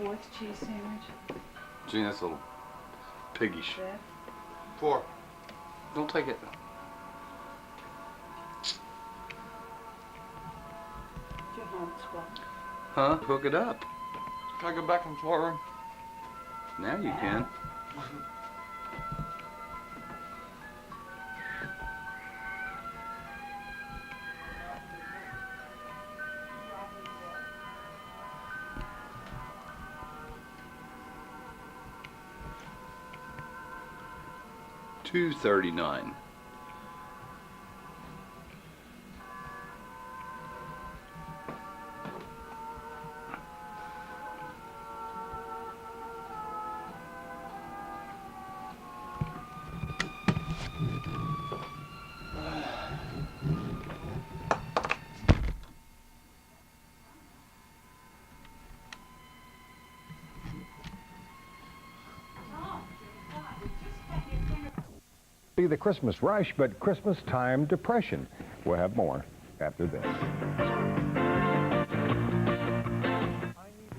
fourth cheese sandwich. Gee, that's a little piggish. 4. Don't take it. Your home squad. Huh? Hook it up. Can I go back and forward? Now you can. $2.39. Be the Christmas rush, but Christmas time depression. We'll have more after this.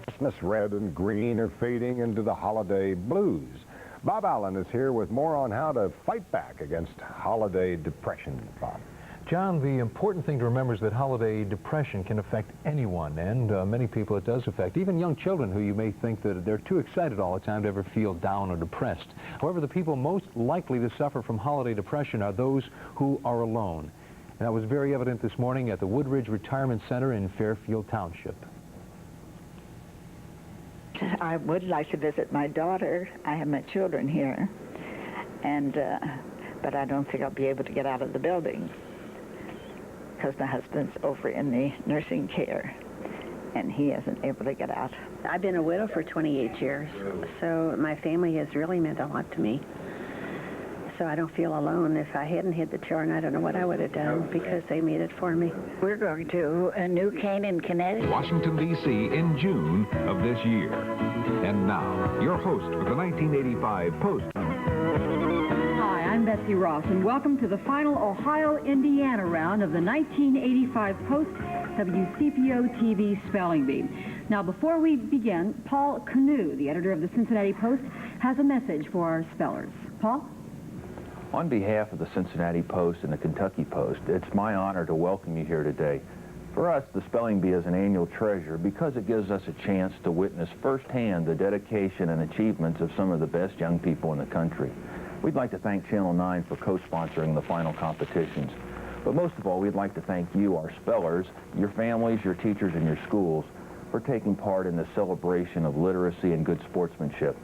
Christmas red and green are fading into the holiday blues. Bob Allen is here with more on how to fight back against holiday depression. Bob. John, the important thing to remember is that holiday depression can affect anyone, and many people it does affect, even young children who you may think that they're too excited all the time to ever feel down or depressed. However, the people most likely to suffer from holiday depression are those who are alone. And that was very evident this morning at the Woodridge Retirement Center in Fairfield Township. I would like to visit my daughter. I have my children here, and but I don't think I'll be able to get out of the building, because my husband's over in the nursing care, and he isn't able to get out. I've been a widow for 28 years, so my family has really meant a lot to me. So I don't feel alone. If I hadn't had the children, I don't know what I would have done, because they made it for me. We're going to New Canaan, Connecticut. Washington, D.C. in June of this year. And now, your host for the 1985 Post. Hi, I'm Betsy Ross, and welcome to the final Ohio-Indiana round of the 1985 Post WCPO TV Spelling Bee. Now, before we begin, Paul Canoe, the editor of the Cincinnati Post, has a message for our spellers. Paul? On behalf of the Cincinnati Post and the Kentucky Post, it's my honor to welcome you here today. For us, the Spelling Bee is an annual treasure because it gives us a chance to witness firsthand the dedication and achievements of some of the best young people in the country. We'd like to thank Channel 9 for co-sponsoring the final competitions. But most of all, we'd like to thank you, our spellers, your families, your teachers, and your schools for taking part in the celebration of literacy and good sportsmanship.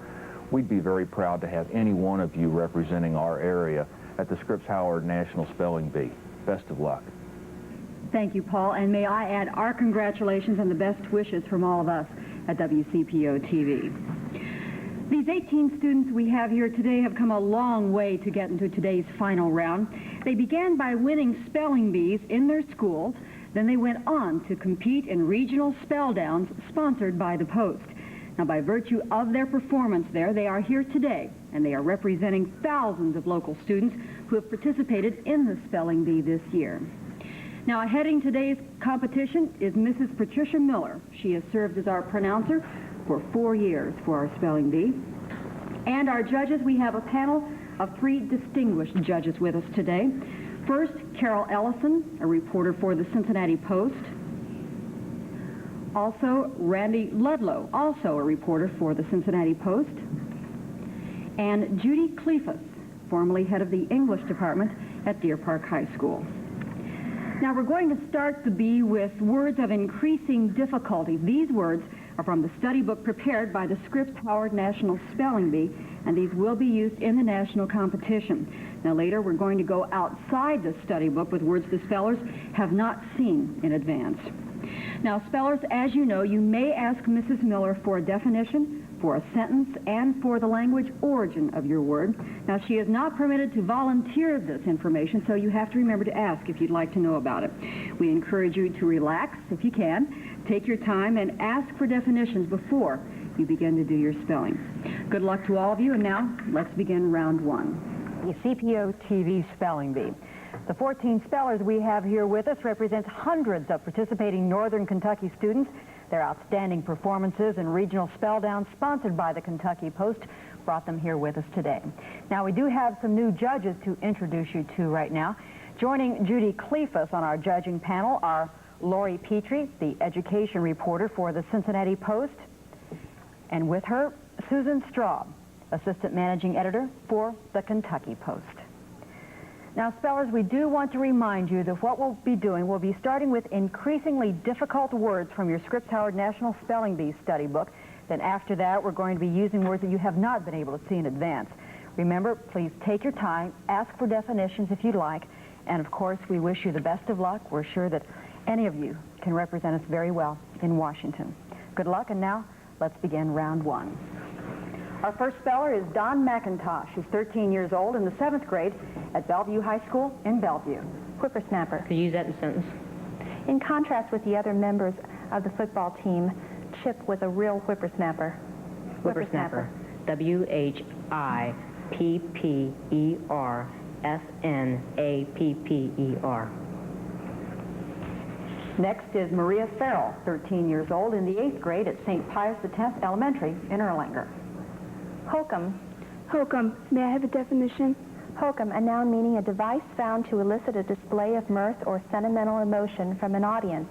We'd be very proud to have any one of you representing our area at the Scripps Howard National Spelling Bee. Best of luck. Thank you, Paul, and may I add our congratulations and the best wishes from all of us at WCPO TV. These 18 students we have here today have come a long way to get into today's final round. They began by winning spelling bees in their schools. Then they went on to compete in regional spell downs sponsored by the Post. Now, by virtue of their performance there, they are here today, and they are representing thousands of local students who have participated in the spelling bee this year. Now, heading today's competition is Mrs. Patricia Miller. She has served as our pronouncer for 4 years for our spelling bee. And our judges, we have a panel of 3 distinguished judges with us today. First, Carol Ellison, a reporter for the Cincinnati Post. Also, Randy Ludlow, also a reporter for the Cincinnati Post. And Judy Cleefus, formerly head of the English department at Deer Park High School. Now, we're going to start the bee with words of increasing difficulty. These words are from the study book prepared by the Scripps Howard National Spelling Bee, and these will be used in the national competition. Now, later, we're going to go outside the study book with words the spellers have not seen in advance. Now, spellers, as you know, you may ask Mrs. Miller for a definition, for a sentence, and for the language origin of your word. Now, she is not permitted to volunteer this information, so you have to remember to ask if you'd like to know about it. We encourage you to relax, if you can, take your time, and ask for definitions before you begin to do your spelling. Good luck to all of you, and now let's begin round 1. The CPO TV Spelling Bee. The 14 spellers we have here with us represent hundreds of participating Northern Kentucky students. Their outstanding performances in regional spell downs sponsored by the Kentucky Post brought them here with us today. Now, we do have some new judges to introduce you to right now. Joining Judy Cleefus on our judging panel are Lori Petrie, the education reporter for the Cincinnati Post, and with her, Susan Straub, assistant managing editor for the Kentucky Post. Now, spellers, we do want to remind you that what we'll be doing, we'll be starting with increasingly difficult words from your Scripps Howard National Spelling Bee study book. Then after that, we're going to be using words that you have not been able to see in advance. Remember, please take your time, ask for definitions if you'd like, and of course, we wish you the best of luck. We're sure that any of you can represent us very well in Washington. Good luck, and now let's begin round one. Our first speller is Don McIntosh. He's 13 years old in the 7th grade at Bellevue High School in Bellevue. Whippersnapper. Could you use that in a sentence? In contrast with the other members of the football team, Chip was a real whippersnapper. Whippersnapper. WHIPPERSNAPPER. Next is Maria Farrell, 13 years old in the 8th grade at St. Pius X Elementary in Erlanger. Hokum. Hokum. May I have a definition? Hokum, a noun meaning a device found to elicit a display of mirth or sentimental emotion from an audience.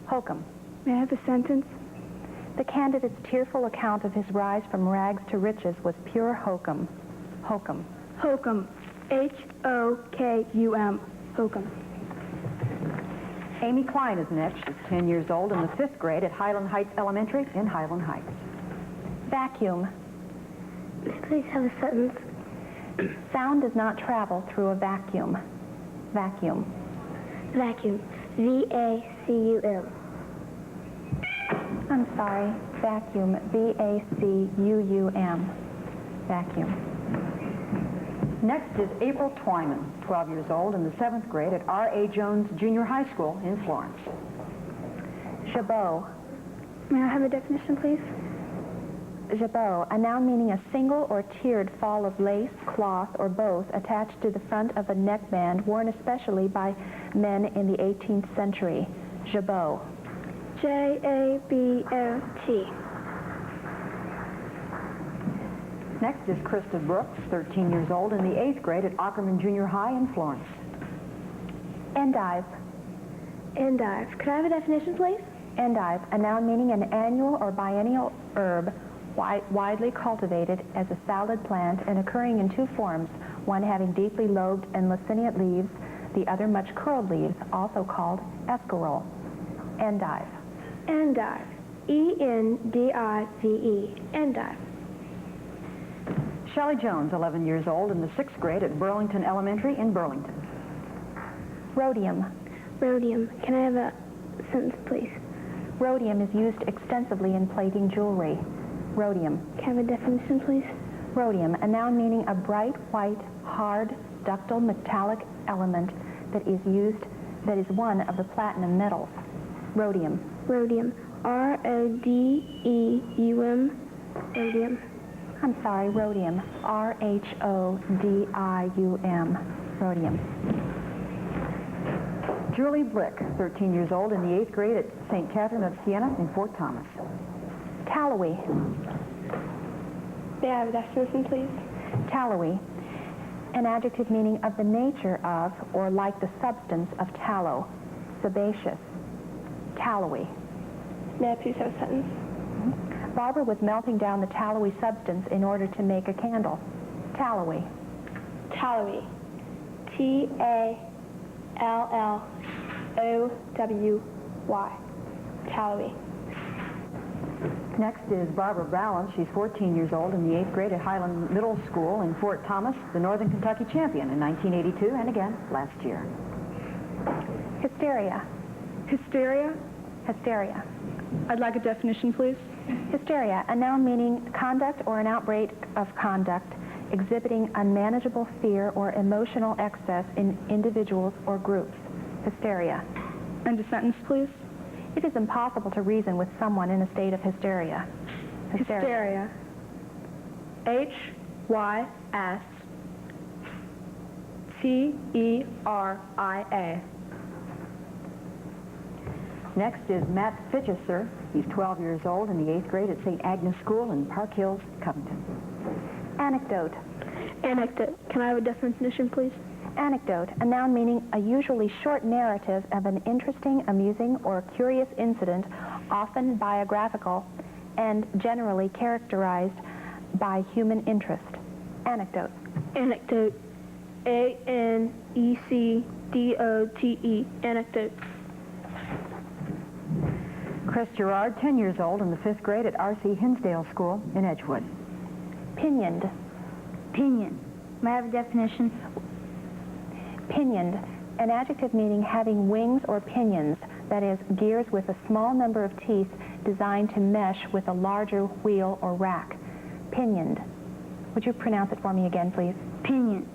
Hokum. May I have a sentence? The candidate's tearful account of his rise from rags to riches was pure hokum. Hokum. Hokum. H-O-K-U-M. Hokum. Amy Klein is next. She's 10 years old in the 5th grade at Highland Heights Elementary in Highland Heights. Vacuum. Please have a sentence. Sound does not travel through a vacuum. Vacuum. Vacuum. V-A-C-U-M. I'm sorry. Vacuum. V-A-C-U-U-M. Vacuum. Next is April Twyman, 12 years old in the 7th grade at R.A. Jones Junior High School in Florence. Jabot. May I have a definition, please? Jabot, a noun meaning a single or tiered fall of lace, cloth, or both attached to the front of a neckband worn especially by men in the 18th century. Jabot. J-A-B-O-T. Next is Krista Brooks, 13 years old in the 8th grade at Ackerman Junior High in Florence. Endive. Endive. Could I have a definition, please? Endive, a noun meaning an annual or biennial herb widely cultivated as a salad plant and occurring in two forms, one having deeply lobed and laciniate leaves, the other much curled leaves, also called escarole. Endive. Endive. E-N-D-I-V-E. Endive. Shelley Jones, 11 years old in the 6th grade at Burlington Elementary in Burlington. Rhodium. Rhodium. Can I have a sentence, please? Rhodium is used extensively in plating jewelry. Rhodium. Can I have a definition, please? Rhodium, a noun meaning a bright, white, hard, ductile, metallic element that is one of the platinum metals. Rhodium. Rhodium. R-O-D-E-U-M. Rhodium. I'm sorry, rhodium. R-H-O-D-I-U-M. Rhodium. Julie Blick, 13 years old in the 8th grade at St. Catherine of Siena in Fort Thomas. Tallowy. May I have a definition, please? Tallowy, an adjective meaning of the nature of or like the substance of tallow. Sebaceous. Tallowy. May I please have a sentence? Barbara was melting down the tallowy substance in order to make a candle. Tallowy. Tallowy. T-A-L-L-O-W-Y. Tallowy. Next is Barbara Ballance. She's 14 years old in the 8th grade at Highland Middle School in Fort Thomas, the Northern Kentucky champion in 1982 and again last year. Hysteria. Hysteria? Hysteria. I'd like a definition, please. Hysteria, a noun meaning conduct or an outbreak of conduct exhibiting unmanageable fear or emotional excess in individuals or groups. Hysteria. And a sentence, please. It is impossible to reason with someone in a state of hysteria. Hysteria. H-Y-S-T-E-R-I-A. Next is Matt Fitchesser. He's 12 years old in the 8th grade at St. Agnes School in Park Hills, Covington. Anecdote. Anecdote. Can I have a definition, please? Anecdote, a noun meaning a usually short narrative of an interesting, amusing, or curious incident, often biographical, and generally characterized by human interest. Anecdote. Anecdote. A-N-E-C-D-O-T-E. Anecdote. Chris Gerard, 10 years old in the 5th grade at R.C. Hinsdale School in Edgewood. Pinioned. Pinion. May I have a definition? Pinioned, an adjective meaning having wings or pinions, that is, gears with a small number of teeth designed to mesh with a larger wheel or rack. Pinioned. Would you pronounce it for me again, please? Pinion.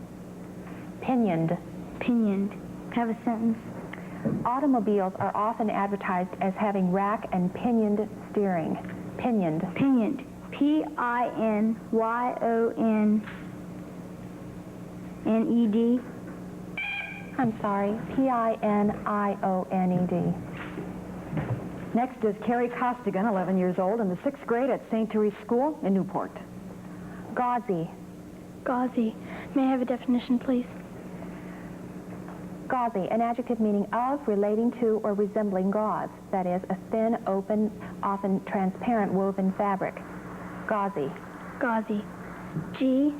Pinioned. Pinioned. Have a sentence. Automobiles are often advertised as having rack and pinioned steering. Pinioned. Pinioned. P-I-N-Y-O-N-N-E-D. I'm sorry, P-I-N-I-O-N-E-D. Next is Carrie Costigan, 11 years old in the 6th grade at St. Therese School in Newport. Gauzy. Gauzy. May I have a definition, please? Gauzy, an adjective meaning of, relating to, or resembling gauze, that is, a thin, open, often transparent woven fabric. Gauzy. Gauzy. G-A-U-Z-Y.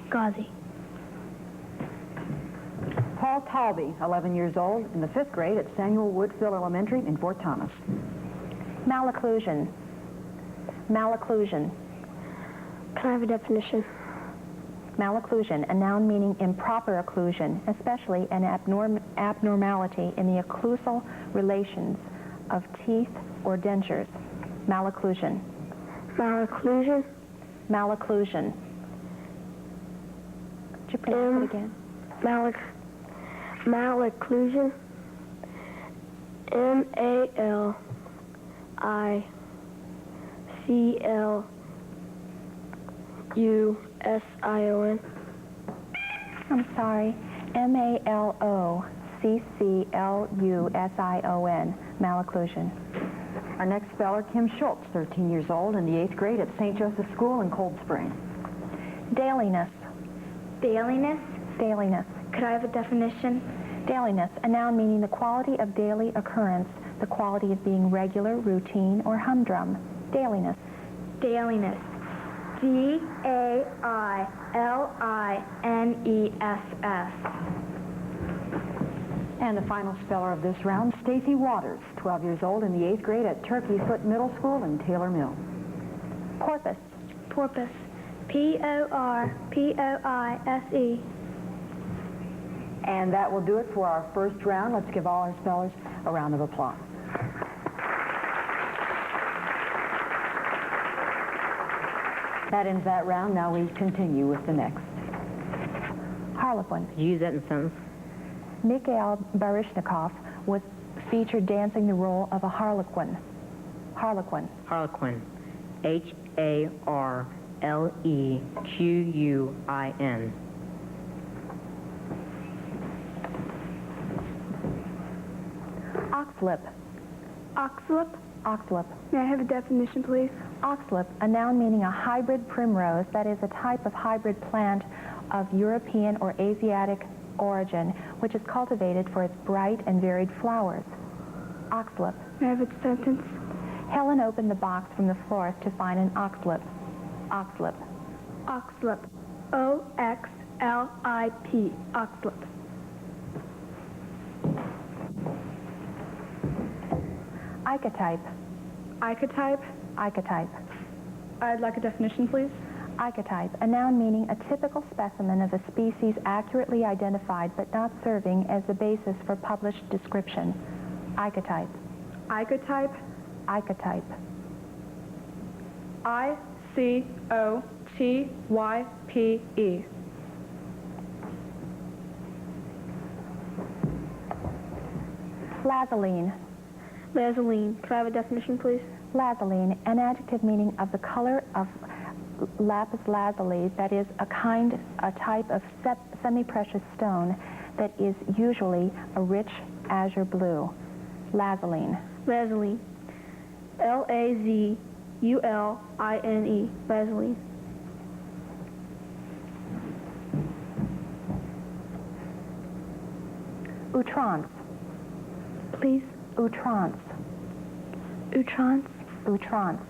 Gauzy. Paul Talby, 11 years old in the 5th grade at Samuel Woodfill Elementary in Fort Thomas. Malocclusion. Malocclusion. Can I have a definition? Malocclusion, a noun meaning improper occlusion, especially an abnormality in the occlusal relations of teeth or dentures. Malocclusion. Malocclusion? Malocclusion. Could you pronounce it again? Malocclusion. M-A-L-I-C-L-U-S-I-O-N. I'm sorry. M-A-L-O-C-C-L-U-S-I-O-N. Malocclusion. Our next speller, Kim Schultz, 13 years old in the 8th grade at St. Joseph School in Cold Spring. Dailiness. Dailiness? Dailiness. Could I have a definition? Dailiness, a noun meaning the quality of daily occurrence, the quality of being regular, routine, or humdrum. Dailiness. Dailiness. D-A-I-L-I-N-E-S-S. And the final speller of this round, Stacy Waters, 12 years old in the 8th grade at Turkey Foot Middle School in Taylor Mill. Porpoise. Porpoise. P-O-R-P-O-I-S-E. And that will do it for our first round. Let's give all our spellers a round of applause. That ends that round. Now we continue with the next. Harlequin. Use that in a sentence. Mikhail Baryshnikov was featured dancing the role of a harlequin. Harlequin. Harlequin. H-A-R-L-E-Q-U-I-N. Oxlip. Oxlip? Oxlip. May I have a definition, please? Oxlip, a noun meaning a hybrid primrose, that is a type of hybrid plant of European or Asiatic origin, which is cultivated for its bright and varied flowers. Oxlip. May I have a sentence? Helen opened the box from the florist to find an oxlip. Oxlip. Oxlip. O-X-L-I-P. Oxlip. Icotype. Icotype? Icotype. I'd like a definition, please. Icotype, a noun meaning a typical specimen of a species accurately identified but not serving as the basis for published description. Icotype. Icotype? Icotype. I-C-O-T-Y-P-E. Lazoline. Lazoline. Could I have a definition, please? Lazoline, an adjective meaning of the color of lapis lazuli, that is a type of semi-precious stone that is usually a rich azure blue. Lazuline. Lazuline. Lazuline. Lazuline. Outrance. Please. Outrance. Outrance. Outrance.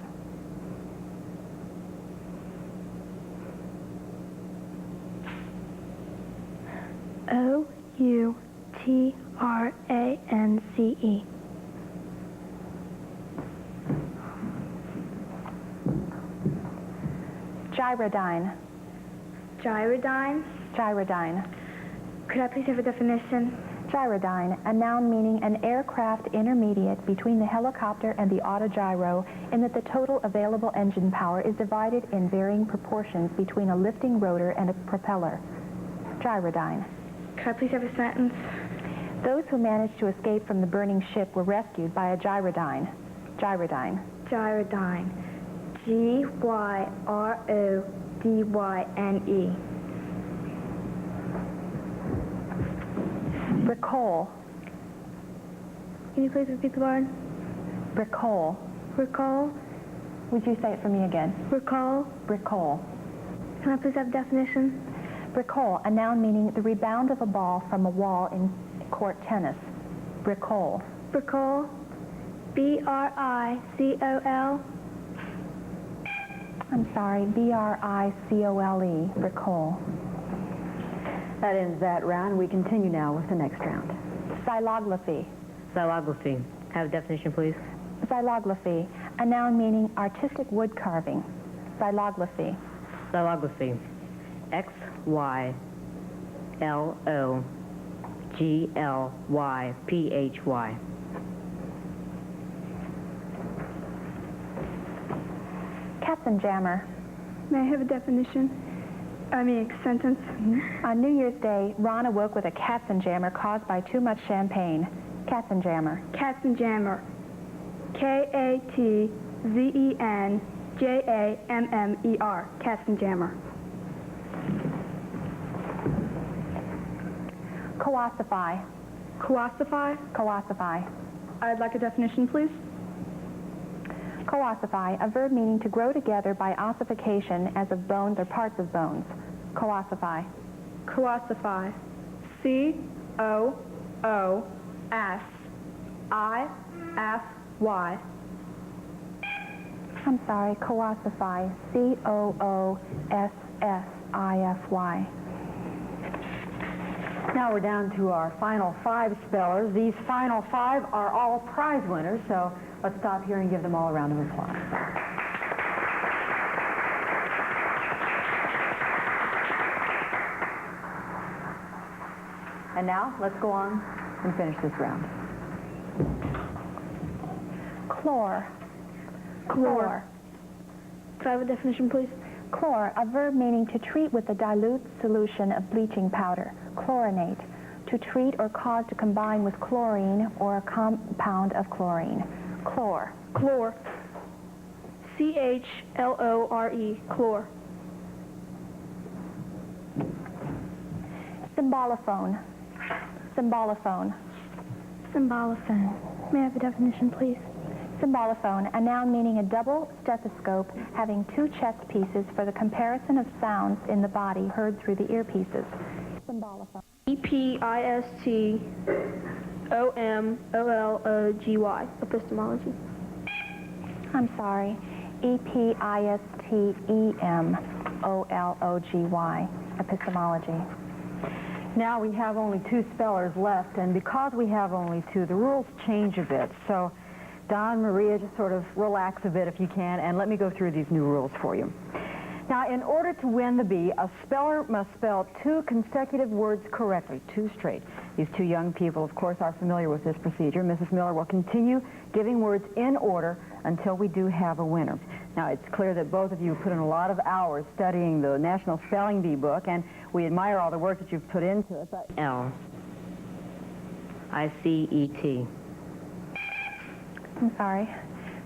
Outrance. Gyrodyne. Gyrodyne. Gyrodyne. Could I please have a definition? Gyrodyne, a noun meaning an aircraft intermediate between the helicopter and the autogyro in that the total available engine power is divided in varying proportions between a lifting rotor and a propeller. Gyrodyne. Could I please have a sentence? Those who managed to escape from the burning ship were rescued by a gyrodyne. Gyrodyne. Gyrodyne. Gyrodyne. Bricole. Can you please repeat the word? Bricole. Recall. Would you say it for me again? Recall. Bricole. Can I please have a definition? Bricole, a noun meaning the rebound of a ball from a wall in court tennis. Bricole. Bricole. B-R-I-C-O-L. I'm sorry, B-R-I-C-O-L-E. Bricole. That ends that round. We continue now with the next round. Xylography. Xylography. Have a definition, please. Xylography, a noun meaning artistic wood carving. Xylography. Xylography. X-Y-L-O-G-L-Y-P-H-Y. Katzenjammer. May I have a definition? A sentence. On New Year's Day, Ron awoke with a katzenjammer caused by too much champagne. Katzenjammer. Katzenjammer. K-A-T-Z-E-N-J-A-M-M-E-R. Katzenjammer. Coossify. Coossify? Coossify. I'd like a definition, please. Coossify, a verb meaning to grow together by ossification as of bones or parts of bones. Coossify. Coossify. C-O-O-S-I-F-Y. I'm sorry, coossify. C-O-O-S-S-I-F-Y. Now we're down to our final 5 spellers. These final 5 are all prize winners, so let's stop here and give them all a round of applause. And now, let's go on and finish this round. Chlor. Chlor. Could I have a definition, please? Chlor, a verb meaning to treat with a dilute solution of bleaching powder. Chlorinate, to treat or cause to combine with chlorine or a compound of chlorine. Chlor. Chlor. C-H-L-O-R-E. Chlor. Symbolophone. Symbolophone. Symbolophone. May I have a definition, please? Symbolophone, a noun meaning a double stethoscope having 2 chest pieces for the comparison of sounds in the body heard through the earpieces. Symbolophone. E-P-I-S-T-O-M-O-L-O-G-Y. Epistemology. I'm sorry. E-P-I-S-T-E-M-O-L-O-G-Y. Epistemology. Now we have only 2 spellers left, and because we have only 2, the rules change a bit. So, Don, Maria, just sort of relax a bit if you can, and let me go through these new rules for you. Now, in order to win the bee, a speller must spell 2 consecutive words correctly, 2 straight. These 2 young people, of course, are familiar with this procedure. Mrs. Miller will continue giving words in order until we do have a winner. Now, it's clear that both of you put in a lot of hours studying the National Spelling Bee book, and we admire all the work that you've put into it. But L-I-C-E-T. I'm sorry.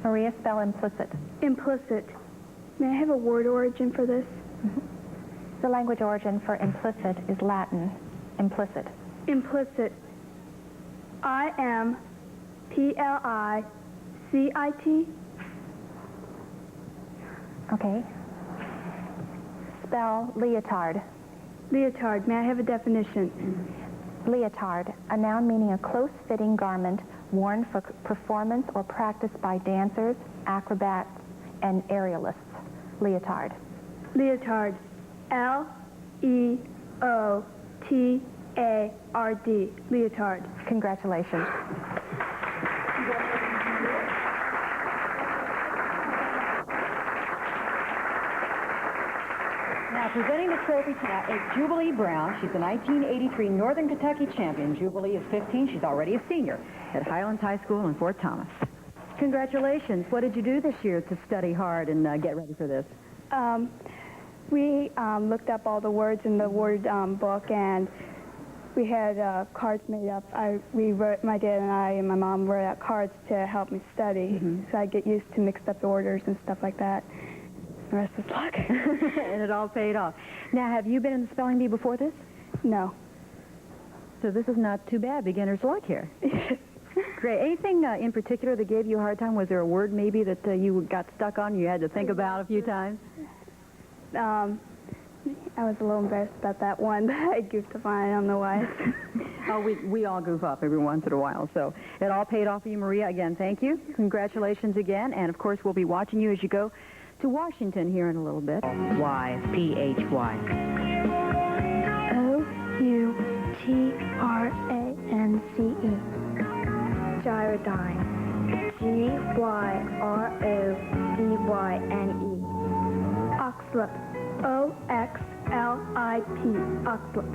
Maria, spell implicit. Implicit. May I have a word origin for this? The language origin for implicit is Latin. Implicit. Implicit. I am L-I-C-I-T. Okay. Spell leotard. Leotard. May I have a definition? Leotard, a noun meaning a close-fitting garment worn for performance or practice by dancers, acrobats, and aerialists. Leotard. Leotard. L-E-O-T-A-R-D. Leotard. Congratulations. Now, presenting the trophy tonight is Jubilee Brown. She's the 1983 Northern Kentucky champion. Jubilee is 15. She's already a senior at Highlands High School in Fort Thomas. Congratulations. What did you do this year to study hard and get ready for this? We looked up all the words in the word book, and we had cards made up. We wrote, my dad and I and my mom wrote out cards to help me study, so I get used to mixed up orders and stuff like that. The rest is luck. And it all paid off. Now, have you been in the spelling bee before this? No. So this is not too bad. Beginner's luck here. Great. Anything in particular that gave you a hard time? Was there a word maybe that you got stuck on, you had to think about a few times? I was a little embarrassed about that one that I goofed up on. I don't know why. Oh, we all goof up every once in a while. So it all paid off for you, Maria. Again, thank you. Congratulations again. And, of course, we'll be watching you as you go to Washington here in a little bit. Y-P-H-Y. O-U-T-R-A-N-C-E. Gyrodyne. G-Y-R-O-D-Y-N-E. Oxlip. O-X-L-I-P. Oxlip.